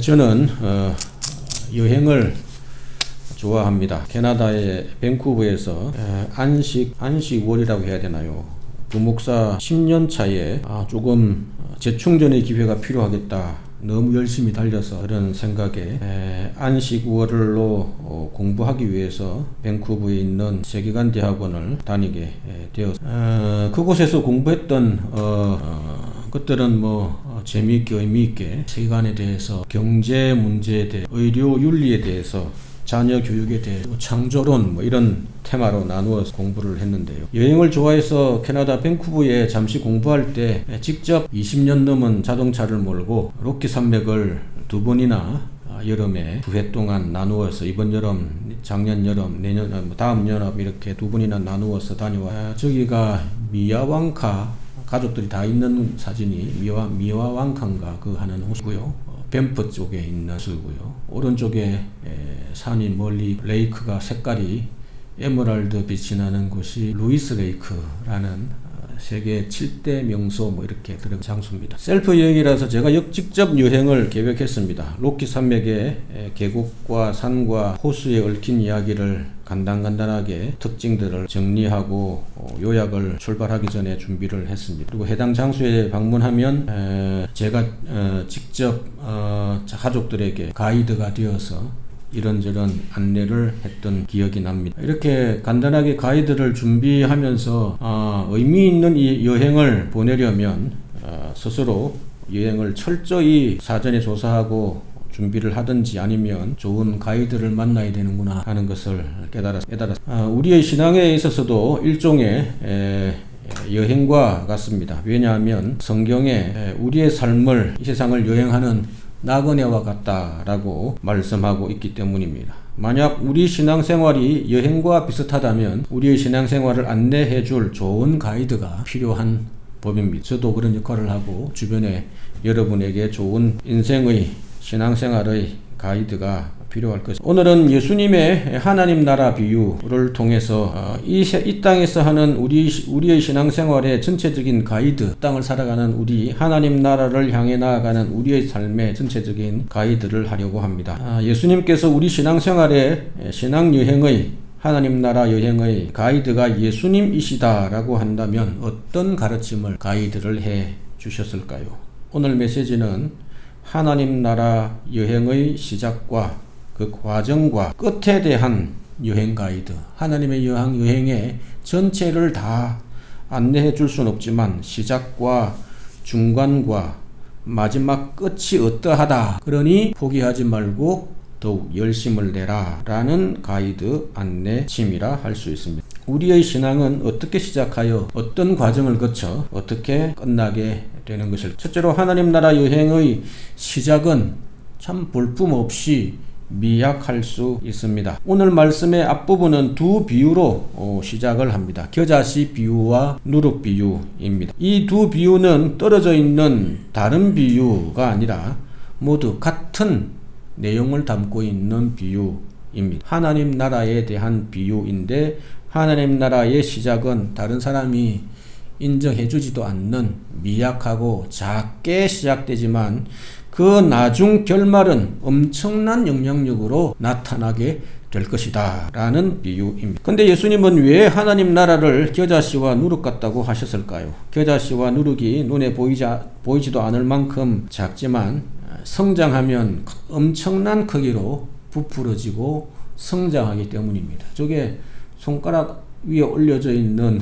저는 여행을 좋아합니다. 캐나다의 밴쿠버에서 안식월이라고 해야 되나요? 부목사 10년 차에 조금 재충전의 기회가 필요하겠다. 너무 열심히 달려서 그런 생각에 안식월로 공부하기 위해서 밴쿠버에 있는 세계관 대학원을 다니게 되었습니다. 그곳에서 공부했던 것들은 재미있게 의미있게 세계관에 대해서, 경제 문제에 대해, 의료 윤리에 대해서, 자녀 교육에 대해, 창조론 이런 테마로 나누어서 공부를 했는데요. 여행을 좋아해서 캐나다 밴쿠버에 잠시 공부할 때 직접 20년 넘은 자동차를 몰고 로키 산맥을 2번이나 여름에 2회 동안 나누어서 이번 여름, 작년 여름, 내년, 다음 여름 이렇게 2번이나 나누어서 다녀와. 저기가 미야왕카, 가족들이 다 있는 사진이 미야왕카인가 그 하는 호수고요. 밴프 쪽에 있는 수고요. 오른쪽에 산이 멀리 레이크가 색깔이 에메랄드 빛이 나는 곳이 루이스 레이크라는 세계 7대 명소 이렇게 들어간 장소입니다. 셀프 여행이라서 제가 직접 여행을 계획했습니다. 로키 산맥의 계곡과 산과 호수에 얽힌 이야기를 간단하게 특징들을 정리하고 요약을 출발하기 전에 준비를 했습니다. 그리고 해당 장소에 방문하면 제가 직접 가족들에게 가이드가 되어서 이런저런 안내를 했던 기억이 납니다. 이렇게 간단하게 가이드를 준비하면서 의미 있는 이 여행을 보내려면 스스로 여행을 철저히 사전에 조사하고 준비를 하든지 아니면 좋은 가이드를 만나야 되는구나 하는 것을 깨달았습니다. 우리의 신앙에 있어서도 일종의 여행과 같습니다. 왜냐하면 성경에 우리의 삶을, 이 세상을 여행하는 나그네와 같다라고 말씀하고 있기 때문입니다. 만약 우리 신앙생활이 여행과 비슷하다면 우리의 신앙생활을 안내해 줄 좋은 가이드가 필요한 법입니다. 저도 그런 역할을 하고 주변에 여러분에게 좋은 인생의 신앙생활의 가이드가 필요할 것입니다. 오늘은 예수님의 하나님 나라 비유를 통해서 이 땅에서 하는 우리의 신앙생활의 전체적인 가이드, 땅을 살아가는 우리, 하나님 나라를 향해 나아가는 우리의 삶의 전체적인 가이드를 하려고 합니다. 예수님께서 우리 신앙생활의 신앙여행의, 하나님 나라 여행의 가이드가 예수님이시다라고 한다면 어떤 가르침을, 가이드를 해 주셨을까요? 오늘 메시지는 하나님 나라 여행의 시작과 그 과정과 끝에 대한 여행 가이드, 하나님의 여행의 전체를 다 안내해 줄 수는 없지만 시작과 중간과 마지막 끝이 어떠하다. 그러니 포기하지 말고 더욱 열심을 내라 라는 가이드 안내침이라 할 수 있습니다. 우리의 신앙은 어떻게 시작하여 어떤 과정을 거쳐 어떻게 끝나게 되는 것을, 첫째로 하나님 나라 여행의 시작은 참 볼품없이 미약할 수 있습니다. 오늘 말씀의 앞부분은 두 비유로 시작을 합니다. 겨자씨 비유와 누룩 비유입니다. 이 두 비유는 떨어져 있는 다른 비유가 아니라 모두 같은 내용을 담고 있는 비유입니다. 하나님 나라에 대한 비유인데, 하나님 나라의 시작은 다른 사람이 인정해주지도 않는 미약하고 작게 시작되지만 그 나중 결말은 엄청난 영향력으로 나타나게 될 것이다 라는 비유입니다. 근데 예수님은 왜 하나님 나라를 겨자씨와 누룩 같다고 하셨을까요? 겨자씨와 누룩이 눈에 보이지도 않을 만큼 작지만 성장하면 엄청난 크기로 부풀어지고 성장하기 때문입니다. 저게 손가락 위에 올려져 있는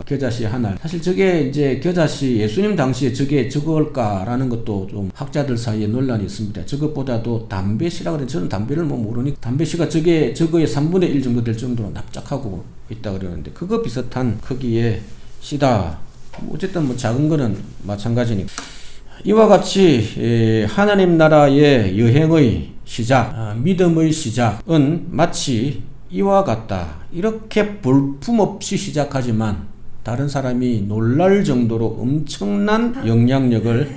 겨자씨 하나. 사실 저게 이제 겨자씨, 예수님 당시에 저게 저걸까라는 것도 좀 학자들 사이에 논란이 있습니다. 저것보다도 담배씨라고 그러는데 저는 담배를 모르니까 담배씨가 저거의 3분의 1 정도 될 정도로 납작하고 있다 그러는데 그거 비슷한 크기의 씨다. 어쨌든 작은 거는 마찬가지니까. 이와 같이 하나님 나라의 여행의 시작, 믿음의 시작은 마치 이와 같다. 이렇게 볼품없이 시작하지만 다른 사람이 놀랄 정도로 엄청난 영향력을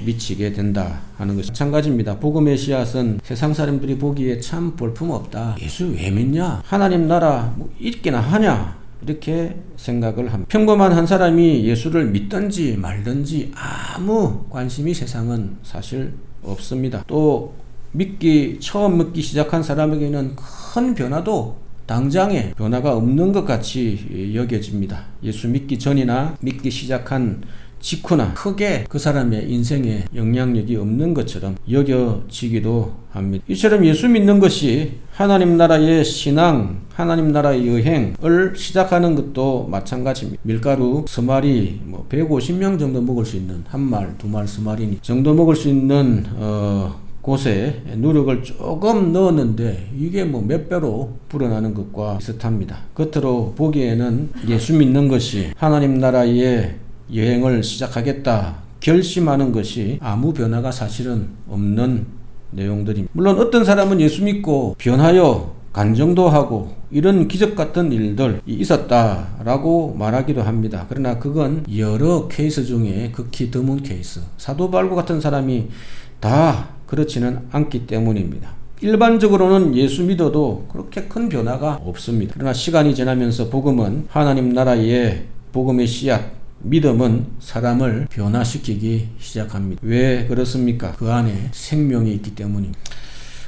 미치게 된다 하는 것이 마찬가지입니다. 복음의 씨앗은 세상 사람들이 보기에 참 볼품없다. 예수 왜 믿냐? 하나님 나라 있기나 하냐? 이렇게 생각을 합니다. 평범한 한 사람이 예수를 믿든지 말든지 아무 관심이 세상은 사실 없습니다. 또 처음 믿기 시작한 사람에게는 큰 변화도 당장에 변화가 없는 것 같이 여겨집니다. 예수 믿기 전이나 믿기 시작한 직후나 크게 그 사람의 인생에 영향력이 없는 것처럼 여겨지기도 합니다. 이처럼 예수 믿는 것이 하나님 나라의 신앙, 하나님 나라의 여행을 시작하는 것도 마찬가지입니다. 밀가루 서마리 150명 정도 먹을 수 있는 한 말, 두 말 서마리 정도 먹을 수 있는 곳에 누룩을 조금 넣었는데 이게 몇 배로 불어나는 것과 비슷합니다. 겉으로 보기에는 예수 믿는 것이 하나님 나라의 여행을 시작하겠다 결심하는 것이 아무 변화가 사실은 없는 내용들입니다. 물론 어떤 사람은 예수 믿고 변하여 간증도 하고 이런 기적 같은 일들이 있었다라고 말하기도 합니다. 그러나 그건 여러 케이스 중에 극히 드문 케이스, 사도 바울 같은 사람이 다 그렇지는 않기 때문입니다. 일반적으로는 예수 믿어도 그렇게 큰 변화가 없습니다. 그러나 시간이 지나면서 복음은 하나님 나라의 복음의 씨앗, 믿음은 사람을 변화시키기 시작합니다. 왜 그렇습니까? 그 안에 생명이 있기 때문입니다.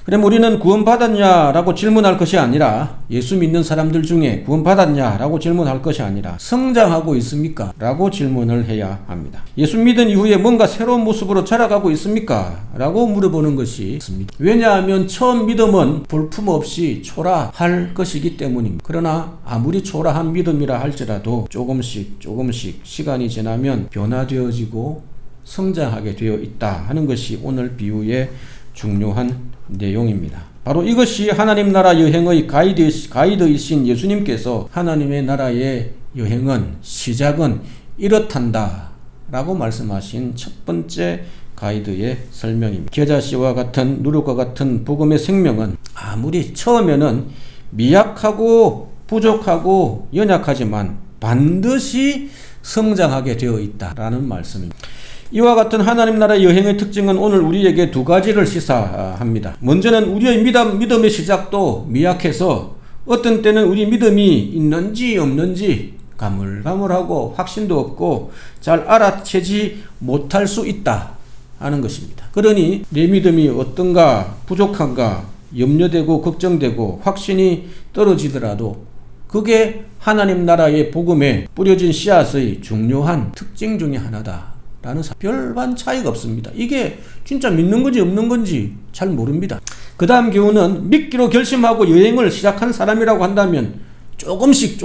그럼 우리는 구원받았냐라고 질문할 것이 아니라, 예수 믿는 사람들 중에 구원받았냐라고 질문할 것이 아니라 성장하고 있습니까? 라고 질문을 해야 합니다. 예수 믿은 이후에 뭔가 새로운 모습으로 자라가고 있습니까? 라고 물어보는 것이 있습니다. 왜냐하면 처음 믿음은 볼품없이 초라할 것이기 때문입니다. 그러나 아무리 초라한 믿음이라 할지라도 조금씩 시간이 지나면 변화되어지고 성장하게 되어 있다 하는 것이 오늘 비유의 중요한 내용입니다. 바로 이것이 하나님 나라 여행의 가이드이신 예수님께서 하나님의 나라의 여행은 시작은 이렇단다 라고 말씀하신 첫 번째 가이드의 설명입니다. 겨자씨와 같은 누룩과 같은 복음의 생명은 아무리 처음에는 미약하고 부족하고 연약하지만 반드시 성장하게 되어 있다라는 말씀입니다. 이와 같은 하나님 나라 여행의 특징은 오늘 우리에게 두 가지를 시사합니다. 먼저는 우리의 믿음의 시작도 미약해서 어떤 때는 우리 믿음이 있는지 없는지 가물가물하고 확신도 없고 잘 알아채지 못할 수 있다 하는 것입니다. 그러니 내 믿음이 어떤가 부족한가 염려되고 걱정되고 확신이 떨어지더라도 그게 하나님 나라의 복음에 뿌려진 씨앗의 중요한 특징 중에 하나다 라는 별반 차이가 없습니다. 이게 진짜 믿는 건지 없는 건지 잘 모릅니다. 그 다음 교훈은 믿기로 결심하고 여행을 시작한 사람이라고 한다면 조금씩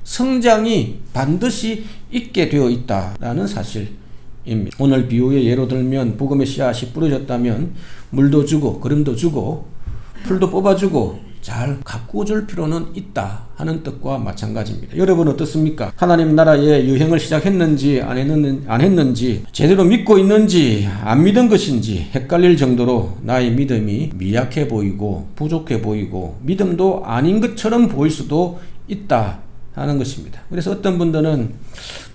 성장이 반드시 있게 되어 있다라는 사실입니다. 오늘 비유의 예로 들면 복음의 씨앗이 뿌려졌다면 물도 주고 기름도 주고 풀도 뽑아주고 잘 가꾸어줄 필요는 있다 하는 뜻과 마찬가지입니다. 여러분 어떻습니까? 하나님 나라의 여행을 시작했는지 안 했는지 제대로 믿고 있는지 안 믿은 것인지 헷갈릴 정도로 나의 믿음이 미약해 보이고 부족해 보이고 믿음도 아닌 것처럼 보일 수도 있다 하는 것입니다. 그래서 어떤 분들은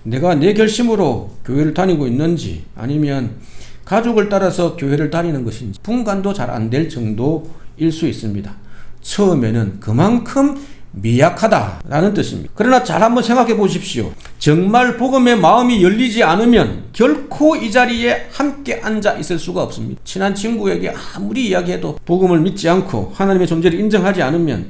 내가 내 결심으로 교회를 다니고 있는지 아니면 가족을 따라서 교회를 다니는 것인지 분간도 잘 안 될 정도일 수 있습니다. 처음에는 그만큼 미약하다라는 뜻입니다. 그러나 잘 한번 생각해 보십시오. 정말 복음의 마음이 열리지 않으면 결코 이 자리에 함께 앉아 있을 수가 없습니다. 친한 친구에게 아무리 이야기해도 복음을 믿지 않고 하나님의 존재를 인정하지 않으면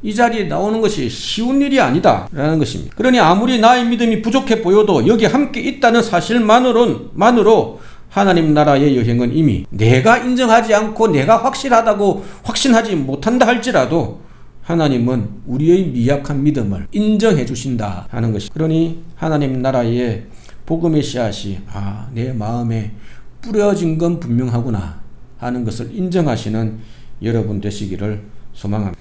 이 자리에 나오는 것이 쉬운 일이 아니다 라는 것입니다. 그러니 아무리 나의 믿음이 부족해 보여도 여기 함께 있다는 사실만으로 하나님 나라의 여행은 이미 내가 인정하지 않고 내가 확실하다고 확신하지 못한다 할지라도 하나님은 우리의 미약한 믿음을 인정해 주신다 하는 것이. 그러니 하나님 나라의 복음의 씨앗이 내 마음에 뿌려진 건 분명하구나 하는 것을 인정하시는 여러분 되시기를 소망합니다.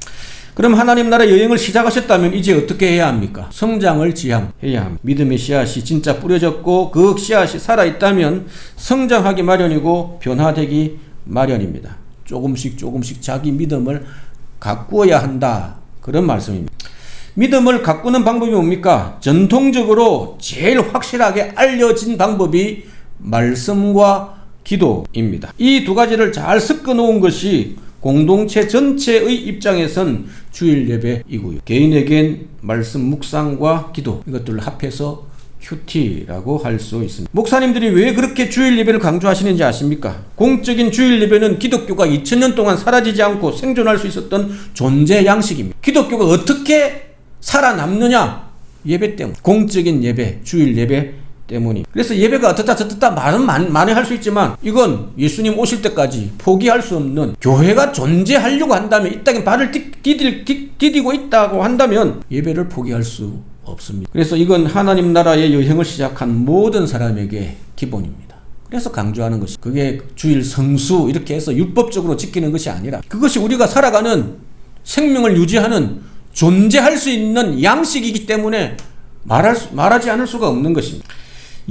그럼 하나님 나라 여행을 시작하셨다면 이제 어떻게 해야 합니까? 성장을 지향해야 합니다. 믿음의 씨앗이 진짜 뿌려졌고 그 씨앗이 살아있다면 성장하기 마련이고 변화되기 마련입니다. 조금씩 자기 믿음을 가꾸어야 한다 그런 말씀입니다. 믿음을 가꾸는 방법이 뭡니까? 전통적으로 제일 확실하게 알려진 방법이 말씀과 기도입니다. 이 두 가지를 잘 섞어 놓은 것이 공동체 전체의 입장에선 주일 예배이고요. 개인에겐 말씀 묵상과 기도 이것들을 합해서 큐티라고 할 수 있습니다. 목사님들이 왜 그렇게 주일 예배를 강조하시는지 아십니까? 공적인 주일 예배는 기독교가 2000년 동안 사라지지 않고 생존할 수 있었던 존재 양식입니다. 기독교가 어떻게 살아남느냐? 예배 때문. 공적인 예배, 주일 예배 때문이. 그래서 예배가 어떻다 저떻다 말은 많이 할 수 있지만 이건 예수님 오실 때까지 포기할 수 없는, 교회가 존재하려고 한다면, 이 땅에 발을 디디고 있다고 한다면 예배를 포기할 수 없습니다. 그래서 이건 하나님 나라의 여행을 시작한 모든 사람에게 기본입니다. 그래서 강조하는 것이, 그게 주일 성수 이렇게 해서 율법적으로 지키는 것이 아니라 그것이 우리가 살아가는 생명을 유지하는, 존재할 수 있는 양식이기 때문에 말하지 않을 수가 없는 것입니다.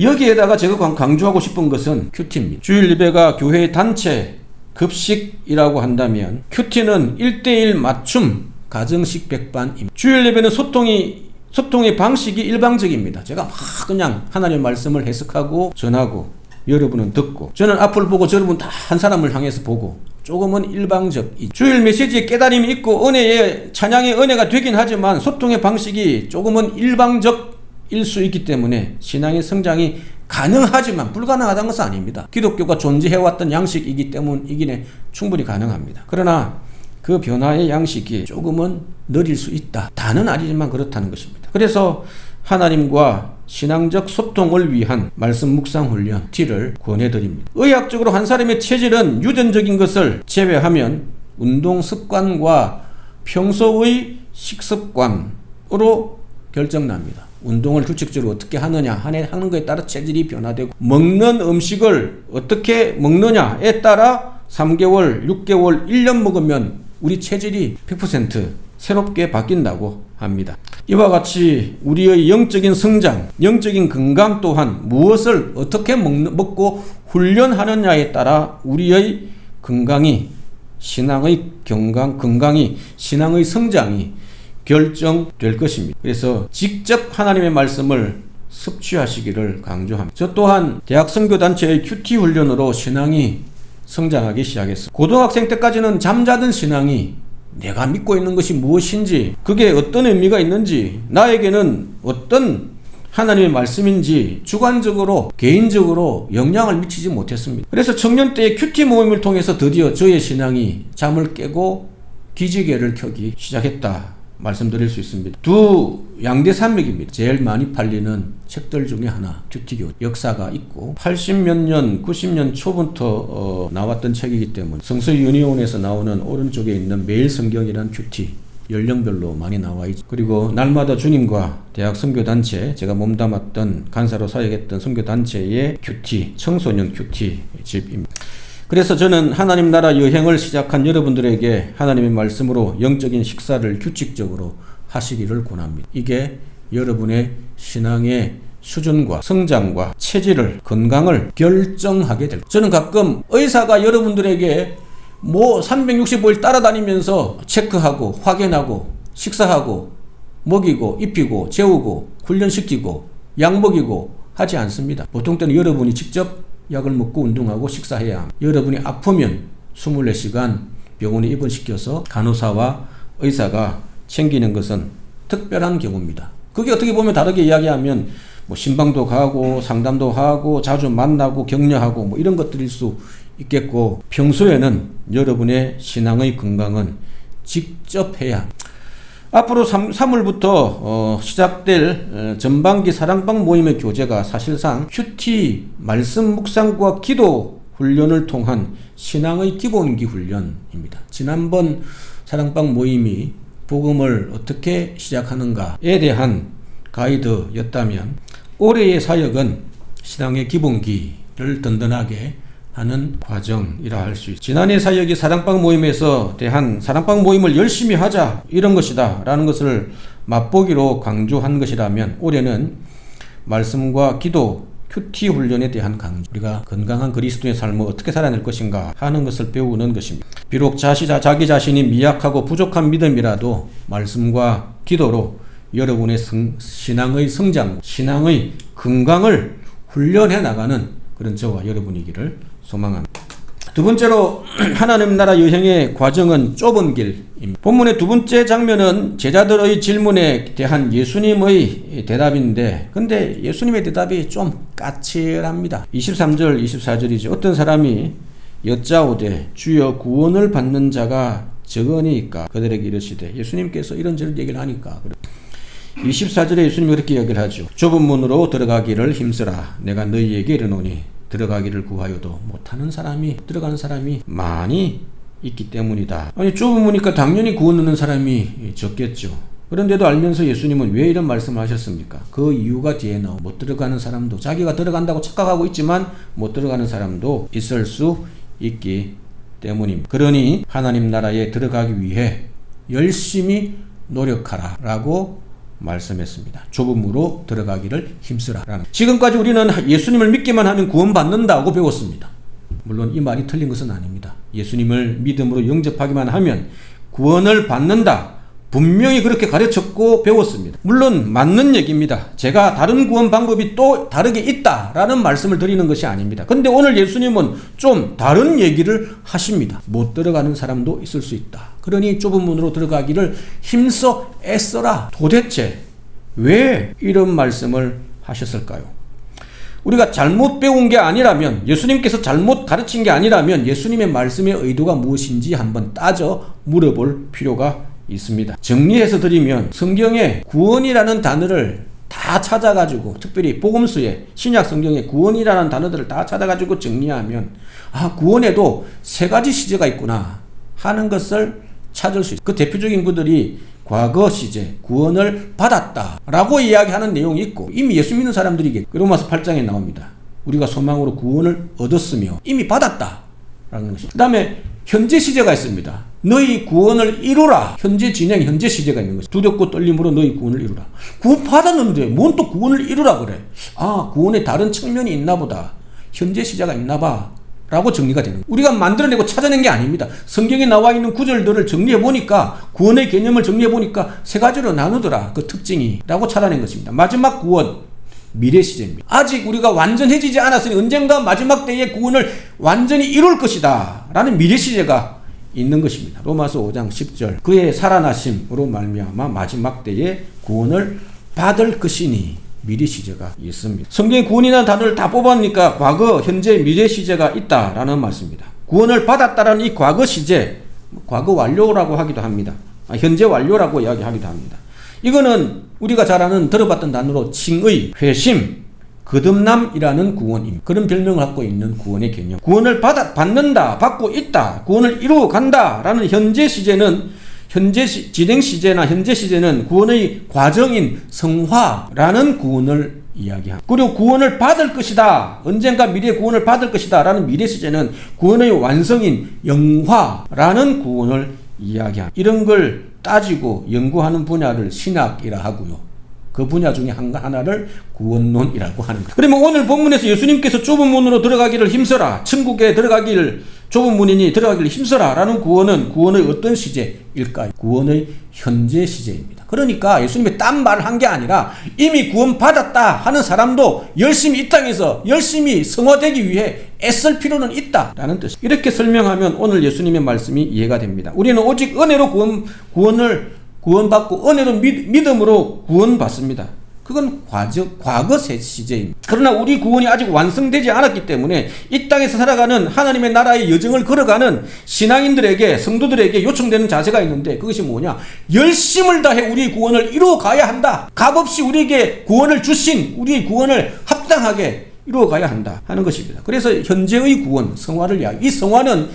여기에다가 제가 강조하고 싶은 것은 큐티입니다. 주일 예배가 교회 단체 급식이라고 한다면 큐티는 1:1 맞춤 가정식 백반입니다. 주일 예배는 소통의 방식이 일방적입니다. 제가 막 그냥 하나님의 말씀을 해석하고 전하고 여러분은 듣고, 저는 앞을 보고 여러분 다 한 사람을 향해서 보고, 조금은 일방적. 주일 메시지에 깨달음이 있고 은혜의 찬양의 은혜가 되긴 하지만 소통의 방식이 조금은 일방적일 수 있기 때문에 신앙의 성장이 가능하지만 불가능하다는 것은 아닙니다. 기독교가 존재해왔던 양식이기 때문이기에 충분히 가능합니다. 그러나 그 변화의 양식이 조금은 느릴 수 있다. 다는 아니지만 그렇다는 것입니다. 그래서 하나님과 신앙적 소통을 위한 말씀 묵상 훈련 T를 권해드립니다. 의학적으로 한 사람의 체질은 유전적인 것을 제외하면 운동 습관과 평소의 식습관으로 결정납니다. 운동을 규칙적으로 어떻게 하느냐 하는 것에 따라 체질이 변화되고, 먹는 음식을 어떻게 먹느냐에 따라 3개월, 6개월, 1년 먹으면 우리 체질이 100% 새롭게 바뀐다고 합니다. 이와 같이 우리의 영적인 성장, 영적인 건강 또한 무엇을 어떻게 먹고 훈련하느냐에 따라 우리의 건강이, 신앙의 건강이, 신앙의 성장이 결정될 것입니다. 그래서 직접 하나님의 말씀을 섭취하시기를 강조합니다. 저 또한 대학 선교단체의 큐티 훈련으로 신앙이 성장하기 시작했습니다. 고등학생 때까지는 잠자던 신앙이 내가 믿고 있는 것이 무엇인지, 그게 어떤 의미가 있는지, 나에게는 어떤 하나님의 말씀인지 주관적으로, 개인적으로 영향을 미치지 못했습니다. 그래서 청년 때의 큐티 모임을 통해서 드디어 저의 신앙이 잠을 깨고 기지개를 켜기 시작했다 말씀드릴 수 있습니다. 두 양대산맥입니다. 제일 많이 팔리는 책들 중에 하나, 큐티교 역사가 있고 80몇 년, 90년 초부터 나왔던 책이기 때문에 성서 유니온에서 나오는 오른쪽에 있는 매일 성경이란 큐티 연령별로 많이 나와 있죠. 그리고 날마다 주님과 대학 선교단체, 제가 몸담았던 간사로 사역했던 선교단체의 큐티, 청소년 큐티 집입니다. 그래서 저는 하나님 나라 여행을 시작한 여러분들에게 하나님의 말씀으로 영적인 식사를 규칙적으로 하시기를 권합니다. 이게 여러분의 신앙의 수준과 성장과 체질을, 건강을 결정하게 될. 저는 가끔 의사가 여러분들에게 365일 따라다니면서 체크하고 확인하고 식사하고 먹이고 입히고 재우고 훈련시키고 약 먹이고 하지 않습니다. 보통 때는 여러분이 직접 약을 먹고 운동하고 식사해야 합니다. 여러분이 아프면 24시간 병원에 입원시켜서 간호사와 의사가 챙기는 것은 특별한 경우입니다. 그게 어떻게 보면 다르게 이야기하면 신방도 가고 상담도 하고 자주 만나고 격려하고 이런 것들일 수 있겠고, 평소에는 여러분의 신앙의 건강은 직접 해야 합니다. 앞으로 3월부터 시작될 전반기 사랑방 모임의 교재가 사실상 큐티 말씀 묵상과 기도 훈련을 통한 신앙의 기본기 훈련입니다. 지난번 사랑방 모임이 복음을 어떻게 시작하는가에 대한 가이드였다면, 올해의 사역은 신앙의 기본기를 든든하게 하는 과정이라 할 수 있습니다. 지난해 사역이 사랑방 모임에서 대한 사랑방 모임을 열심히 하자 이런 것이다 라는 것을 맛보기로 강조한 것이라면, 올해는 말씀과 기도, 큐티 훈련에 대한 강조, 우리가 건강한 그리스도의 삶을 어떻게 살아낼 것인가 하는 것을 배우는 것입니다. 비록 자기 자신이 미약하고 부족한 믿음이라도 말씀과 기도로 여러분의 신앙의 성장, 신앙의 건강을 훈련해 나가는 그런 저와 여러분이기를 소망합니다. 두 번째로 하나님 나라 여행의 과정은 좁은 길입니다. 본문의 두 번째 장면은 제자들의 질문에 대한 예수님의 대답인데, 근데 예수님의 대답이 좀 까칠합니다. 23절 24절이죠. 어떤 사람이 여짜오되 주여 구원을 받는 자가 적으니까 그들에게 이르시되, 예수님께서 이런저런 얘기를 하니까 24절에 예수님이 그렇게 이야기를 하죠. 좁은 문으로 들어가기를 힘쓰라. 내가 너희에게 이르노니 들어가기를 구하여도 못하는 사람이, 들어가는 사람이 많이 있기 때문이다. 아니, 좁은 문이니까 당연히 구원 얻는 사람이 적겠죠. 그런데도 알면서 예수님은 왜 이런 말씀을 하셨습니까? 그 이유가 뒤에 나오고, 못 들어가는 사람도, 자기가 들어간다고 착각하고 있지만 못 들어가는 사람도 있을 수 있기 때문입니다. 그러니 하나님 나라에 들어가기 위해 열심히 노력하라 라고 말씀했습니다. 좁은 문으로 들어가기를 힘쓰라 라는. 지금까지 우리는 예수님을 믿기만 하면 구원받는다고 배웠습니다. 물론 이 말이 틀린 것은 아닙니다. 예수님을 믿음으로 영접하기만 하면 구원을 받는다, 분명히 그렇게 가르쳤고 배웠습니다. 물론 맞는 얘기입니다. 제가 다른 구원 방법이 또 다르게 있다라는 말씀을 드리는 것이 아닙니다. 근데 오늘 예수님은 좀 다른 얘기를 하십니다. 못 들어가는 사람도 있을 수 있다. 그러니 좁은 문으로 들어가기를 힘써 애써라. 도대체 왜 이런 말씀을 하셨을까요? 우리가 잘못 배운 게 아니라면, 예수님께서 잘못 가르친 게 아니라면 예수님의 말씀의 의도가 무엇인지 한번 따져 물어볼 필요가 있습니다. 정리해서 드리면, 성경에 구원이라는 단어를 다 찾아가지고, 특별히 복음서에, 신약 성경에 구원이라는 단어들을 다 찾아가지고 정리하면, 아, 구원에도 세 가지 시제가 있구나 하는 것을 찾을 수 있어요. 그 대표적인 것들이 과거 시제, 구원을 받았다라고 이야기하는 내용이 있고, 이미 예수 믿는 사람들에게 로마서 8장에 나옵니다. 우리가 소망으로 구원을 얻었으며 이미 받았다라는 것입니다. 그 다음에 현재 시제가 있습니다. 너희 구원을 이루라. 현재 진행, 현재 시제가 있는 것이죠. 두렵고 떨림으로 너희 구원을 이루라. 구원 받았는데 뭔 또 구원을 이루라 그래. 아, 구원에 다른 측면이 있나 보다, 현재 시제가 있나 봐 라고 정리가 되는 거예요. 우리가 만들어내고 찾아낸 게 아닙니다. 성경에 나와 있는 구절들을 정리해보니까, 구원의 개념을 정리해보니까 세 가지로 나누더라, 그 특징이 라고 찾아낸 것입니다. 마지막 구원, 미래 시제입니다. 아직 우리가 완전해지지 않았으니 언젠가 마지막 때의 구원을 완전히 이룰 것이다 라는 미래 시제가 있는 것입니다. 로마서 5장 10절, 그의 살아나심으로 말미암아 마지막 때의 구원을 받을 것이니, 미래 시제가 있습니다. 성경에 구원이라는 단어를 다 뽑아니까 과거, 현재, 미래 시제가 있다라는 말씀입니다. 구원을 받았다라는 이 과거 시제, 과거 완료라고 하기도 합니다. 현재 완료라고 이야기하기도 합니다. 이거는 우리가 잘 아는, 들어봤던 단어로 칭의, 회심, 거듭남이라는 구원입니다. 그런 별명을 갖고 있는 구원의 개념. 구원을 받는다, 받고 있다, 구원을 이루어 간다라는 현재 시제는, 현재 진행 시제나 현재 시제는 구원의 과정인 성화라는 구원을 이야기합니다. 그리고 구원을 받을 것이다, 언젠가 미래에 구원을 받을 것이다 라는 미래 시제는 구원의 완성인 영화라는 구원을 이야기합니다. 이런 걸 따지고 연구하는 분야를 신학이라 하고요. 그 분야 중에 하나를 구원론이라고 하는 거예요. 그러면 오늘 본문에서 예수님께서 좁은 문으로 들어가기를 힘써라, 천국에 들어가기를, 좁은 문이니 들어가기를 힘써라 라는 구원은 구원의 어떤 시제일까요? 구원의 현재 시제입니다. 그러니까 예수님이 딴 말을 한 게 아니라 이미 구원 받았다 하는 사람도 열심히 이 땅에서 열심히 성화되기 위해 애쓸 필요는 있다 라는 뜻입니다. 이렇게 설명하면 오늘 예수님의 말씀이 이해가 됩니다. 우리는 오직 은혜로 구원받고 은혜로 믿음으로 구원받습니다. 그건 과거 시제입니다. 그러나 우리 구원이 아직 완성되지 않았기 때문에 이 땅에서 살아가는 하나님의 나라의 여정을 걸어가는 신앙인들에게, 성도들에게 요청되는 자세가 있는데, 그것이 뭐냐? 열심을 다해 우리 구원을 이루어 가야 한다. 값없이 우리에게 구원을 주신 우리의 구원을 합당하게 이루어 가야 한다 하는 것입니다. 그래서 현재의 구원, 성화를 이야기. 이 성화는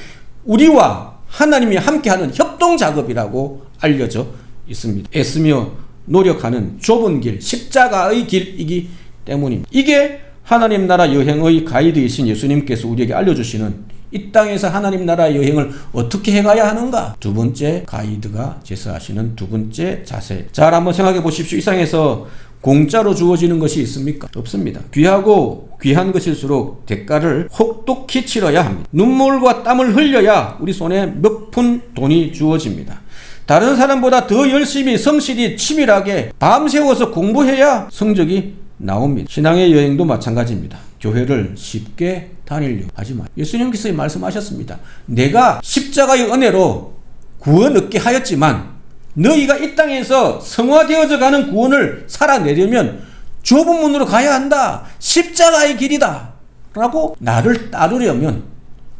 우리와 하나님이 함께하는 협동 작업이라고 알려져 있습니다. 애쓰며 노력하는 좁은 길, 십자가의 길이기 때문입니다. 이게 하나님 나라 여행의 가이드이신 예수님께서 우리에게 알려주시는 이 땅에서 하나님 나라 여행을 어떻게 해가야 하는가? 두 번째 가이드가 제시하시는 두 번째 자세. 잘 한번 생각해 보십시오. 이 세상에서 공짜로 주어지는 것이 있습니까? 없습니다. 귀하고 귀한 것일수록 대가를 혹독히 치러야 합니다. 눈물과 땀을 흘려야 우리 손에 몇 푼 돈이 주어집니다. 다른 사람보다 더 열심히 성실히 치밀하게 밤새워서 공부해야 성적이 나옵니다. 신앙의 여행도 마찬가지입니다. 교회를 쉽게 다니려고 하지 마. 예수님께서 말씀하셨습니다. 내가 십자가의 은혜로 구원 얻게 하였지만 너희가 이 땅에서 성화되어져 가는 구원을 살아내려면 좁은 문으로 가야 한다. 십자가의 길이다. 라고 나를 따르려면,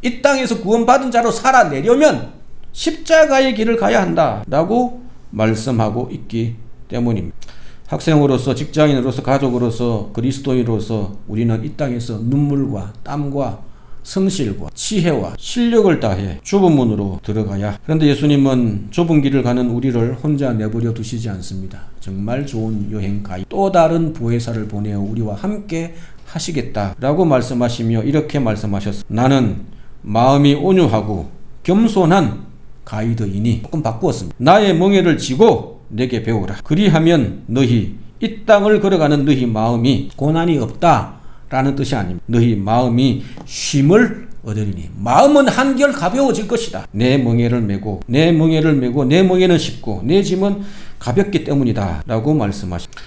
이 땅에서 구원받은 자로 살아내려면 십자가의 길을 가야 한다. 라고 말씀하고 있기 때문입니다. 학생으로서, 직장인으로서, 가족으로서, 그리스도인으로서 우리는 이 땅에서 눈물과 땀과 성실과 지혜와 실력을 다해 좁은 문으로 들어가야. 그런데 예수님은 좁은 길을 가는 우리를 혼자 내버려 두시지 않습니다. 정말 좋은 여행 가이드, 또 다른 보혜사를 보내어 우리와 함께 하시겠다라고 말씀하시며 이렇게 말씀하셨습니다. 나는 마음이 온유하고 겸손한 가이드이니, 조금 바꾸었습니다. 나의 멍에를 지고 내게 배우라. 그리하면 너희 이 땅을 걸어가는 너희 마음이 고난이 없다라는 뜻이 아닙니다. 너희 마음이 쉼을 얻으리니, 마음은 한결 가벼워질 것이다. 내 멍에를 메고 내 멍에는 쉽고 내 짐은 가볍기 때문이다 라고 말씀하십니다.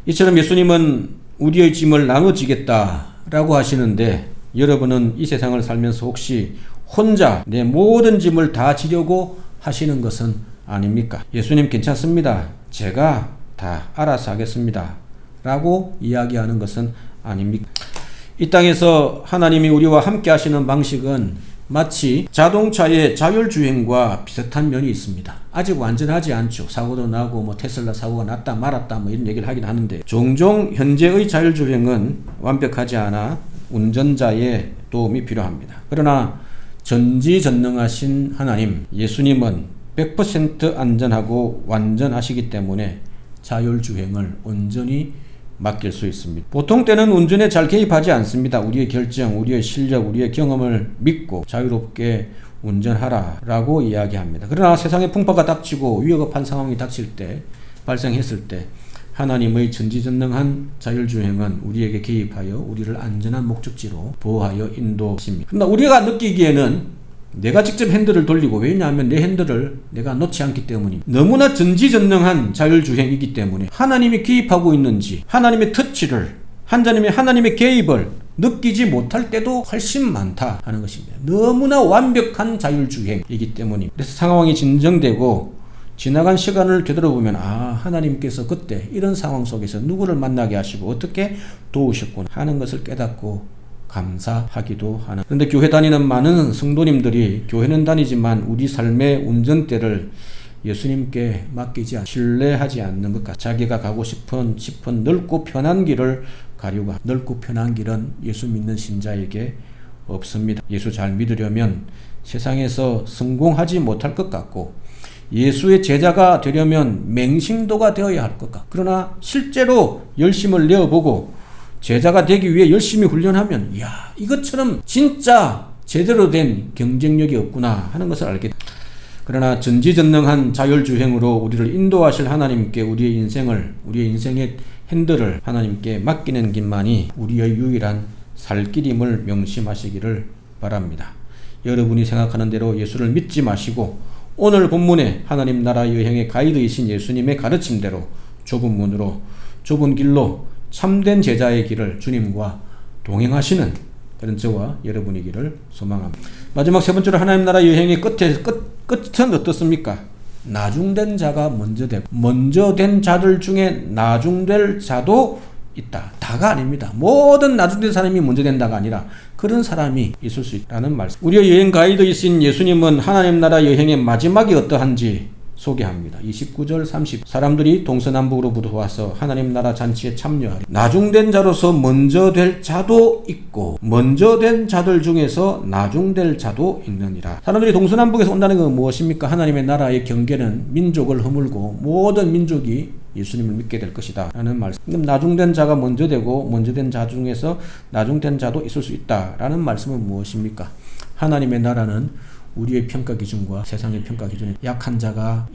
이처럼 예수님은 우리의 짐을 나눠지겠다라고 하시는데, 여러분은 이 세상을 살면서 혹시 혼자 내 모든 짐을 다 지려고 하시는 것은 아닙니까? 예수님 괜찮습니다. 제가 다 알아서 하겠습니다. 라고 이야기하는 것은 아닙니까? 이 땅에서 하나님이 우리와 함께 하시는 방식은 마치 자동차의 자율주행과 비슷한 면이 있습니다. 아직 완전하지 않죠. 사고도 나고 테슬라 사고가 났다 말았다 이런 얘기를 하긴 하는데, 종종 현재의 자율주행은 완벽하지 않아 운전자의 도움이 필요합니다. 그러나 전지전능하신 하나님, 예수님은 100% 안전하고 완전하시기 때문에 자율주행을 온전히 맡길 수 있습니다. 보통 때는 운전에 잘 개입하지 않습니다. 우리의 결정, 우리의 실력, 우리의 경험을 믿고 자유롭게 운전하라 라고 이야기합니다. 그러나 세상에 풍파가 닥치고 위협한 상황이 발생했을 때 하나님의 전지전능한 자율주행은 우리에게 개입하여 우리를 안전한 목적지로 보호하여 인도하십니다. 그러나 우리가 느끼기에는 내가 직접 핸들을 돌리고, 왜냐하면 내 핸들을 내가 놓지 않기 때문입니다. 너무나 전지전능한 자율주행이기 때문에 하나님이 개입하고 있는지, 하나님의 터치를, 하나님의 개입을 느끼지 못할 때도 훨씬 많다 하는 것입니다. 너무나 완벽한 자율주행이기 때문입니다. 그래서 상황이 진정되고 지나간 시간을 되돌아보면, 하나님께서 그때 이런 상황 속에서 누구를 만나게 하시고 어떻게 도우셨구나 하는 것을 깨닫고 감사하기도 하는. 그런데 교회 다니는 많은 성도님들이 교회는 다니지만 우리 삶의 운전대를 예수님께 맡기지 신뢰하지 않는 것 같아. 자기가 가고 싶은 넓고 편한 길을 가려고. 넓고 편한 길은 예수 믿는 신자에게 없습니다. 예수 잘 믿으려면 세상에서 성공하지 못할 것 같고, 예수의 제자가 되려면 맹신도가 되어야 할 것 같고, 그러나 실제로 열심을 내어보고 제자가 되기 위해 열심히 훈련하면, 이것처럼 진짜 제대로 된 경쟁력이 없구나 하는 것을 알게 됩니다. 그러나 전지전능한 자율주행으로 우리를 인도하실 하나님께 우리의 인생의 핸들을 하나님께 맡기는 길만이 우리의 유일한 살 길임을 명심하시기를 바랍니다. 여러분이 생각하는 대로 예수를 믿지 마시고, 오늘 본문에 하나님 나라 여행의 가이드이신 예수님의 가르침대로 좁은 문으로, 좁은 길로 참된 제자의 길을 주님과 동행하시는 그런 저와 여러분이기를 소망합니다. 마지막 세 번째로, 하나님 나라 여행의 끝은 어떻습니까? 나중된 자가 먼저 되고, 먼저 된 자들 중에 나중될 자도 있다. 다가 아닙니다. 모든 나중된 사람이 먼저 된다가 아니라 그런 사람이 있을 수 있다는 말씀. 우리의 여행 가이드이신 예수님은 하나님 나라 여행의 마지막이 어떠한지 소개합니다. 29절 30. 사람들이 동서남북으로부터 와서 하나님 나라 잔치에 참여하리. 나중된 자로서 먼저 될 자도 있고, 먼저 된 자들 중에서 나중될 자도 있느니라. 사람들이 동서남북에서 온다는 건 무엇입니까? 하나님의 나라의 경계는 민족을 허물고 모든 민족이 예수님을 믿게 될 것이다 라는 말씀. 그럼 나중된 자가 먼저 되고, 먼저 된 자 중에서 나중된 자도 있을 수 있다 라는 말씀은 무엇입니까? 하나님의 나라는 우리의 평가 기준과 세상의 평가 기준에 약한 자가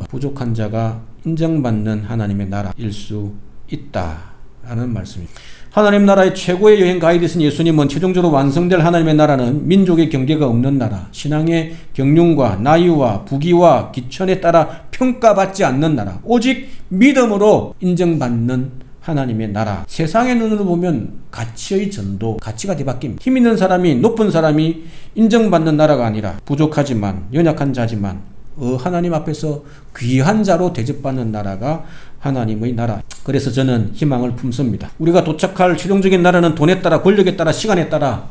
부족한 자가 인정받는 하나님의 나라일 수 있다라는 말씀입니다. 하나님 나라의 최고의 여행 가이드이신 예수님은 최종적으로 완성될 하나님의 나라는 민족의 경계가 없는 나라, 신앙의 경륜과 나이와 부귀와 기천에 따라 평가받지 않는 나라, 오직 믿음으로 인정받는 하나님의 나라. 세상의 눈으로 보면 가치의 전도, 가치가 뒤바뀝니다. 힘 있는 사람이, 높은 사람이 인정받는 나라가 아니라 부족하지만, 연약한 자지만 하나님 앞에서 귀한 자로 대접받는 나라가 하나님의 나라. 그래서 저는 희망을 품습니다. 우리가 도착할 최종적인 나라는 돈에 따라, 권력에 따라, 시간에 따라,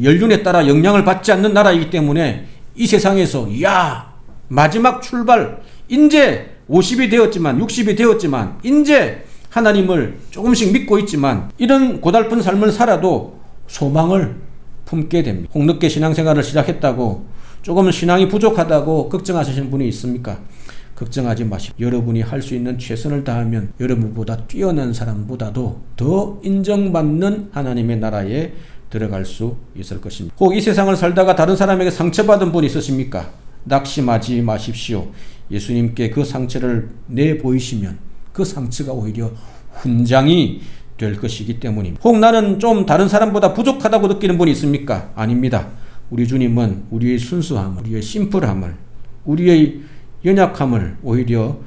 연륜에 따라 영향을 받지 않는 나라이기 때문에 이 세상에서 마지막 출발, 이제 50이 되었지만 60이 되었지만 이제 하나님을 조금씩 믿고 있지만 이런 고달픈 삶을 살아도 소망을 품게 됩니다. 홍늦게 신앙생활을 시작했다고 조금 신앙이 부족하다고 걱정하시는 분이 있습니까? 걱정하지 마십시오. 여러분이 할 수 있는 최선을 다하면 여러분보다 뛰어난 사람보다도 더 인정받는 하나님의 나라에 들어갈 수 있을 것입니다. 혹 이 세상을 살다가 다른 사람에게 상처받은 분이 있으십니까? 낙심하지 마십시오. 예수님께 그 상처를 내보이시면 그 상처가 오히려 훈장이 될 것이기 때문입니다. 혹 나는 좀 다른 사람보다 부족하다고 느끼는 분이 있습니까? 아닙니다. 우리 주님은 우리의 순수함을, 우리의 심플함을, 우리의 연약함을 오히려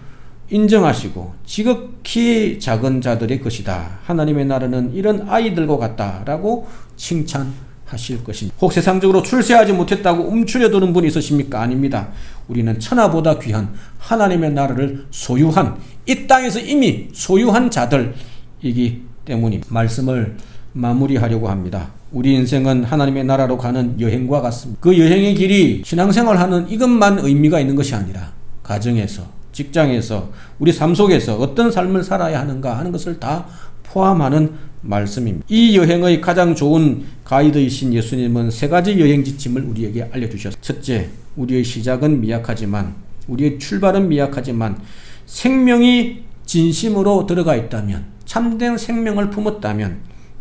인정하시고 지극히 작은 자들의 것이다. 하나님의 나라는 이런 아이들과 같다라고 칭찬하실 것입니다. 혹 세상적으로 출세하지 못했다고 움츠려드는 분이 있으십니까? 아닙니다. 우리는 천하보다 귀한 하나님의 나라를 소유한, 이 땅에서 이미 소유한 자들이기 때문입니다. 말씀을 마무리하려고 합니다. 우리 인생은 하나님의 나라로 가는 여행과 같습니다. 그 여행의 길이 신앙생활하는 이것만 의미가 있는 것이 아니라 가정에서, 직장에서, 우리 삶 속에서 어떤 삶을 살아야 하는가 하는 것을 다 포함하는 말씀입니다. 이 여행의 가장 좋은 가이드이신 예수님은 세 가지 여행 지침을 우리에게 알려주셨습니다. 첫째, 우리의 시작은 미약하지만, 우리의 출발은 미약하지만 생명이 진심으로 들어가 있다면, 참된 생명을 품었다면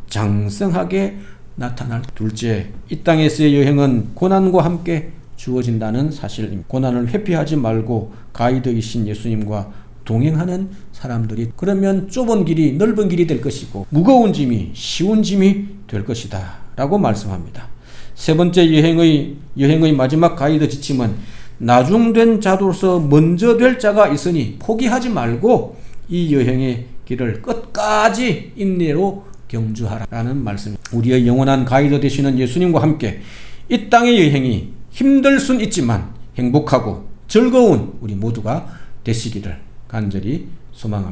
장성하게 나타날. 둘째, 이 땅에서의 여행은 고난과 함께 주어진다는 사실입니다. 고난을 회피하지 말고 가이드이신 예수님과 동행하는 사람들이, 그러면 좁은 길이 넓은 길이 될 것이고 무거운 짐이 쉬운 짐이 될 것이다 라고 말씀합니다. 세 번째, 여행의 마지막 가이드 지침은 나중된 자로서 먼저 될 자가 있으니 포기하지 말고 이 여행의 길을 끝까지 인내로 경주하라는 말씀입니다. 우리의 영원한 가이드 되시는 예수님과 함께 이 땅의 여행이 힘들 순 있지만 행복하고 즐거운 우리 모두가 되시기를 간절히 소망합니다.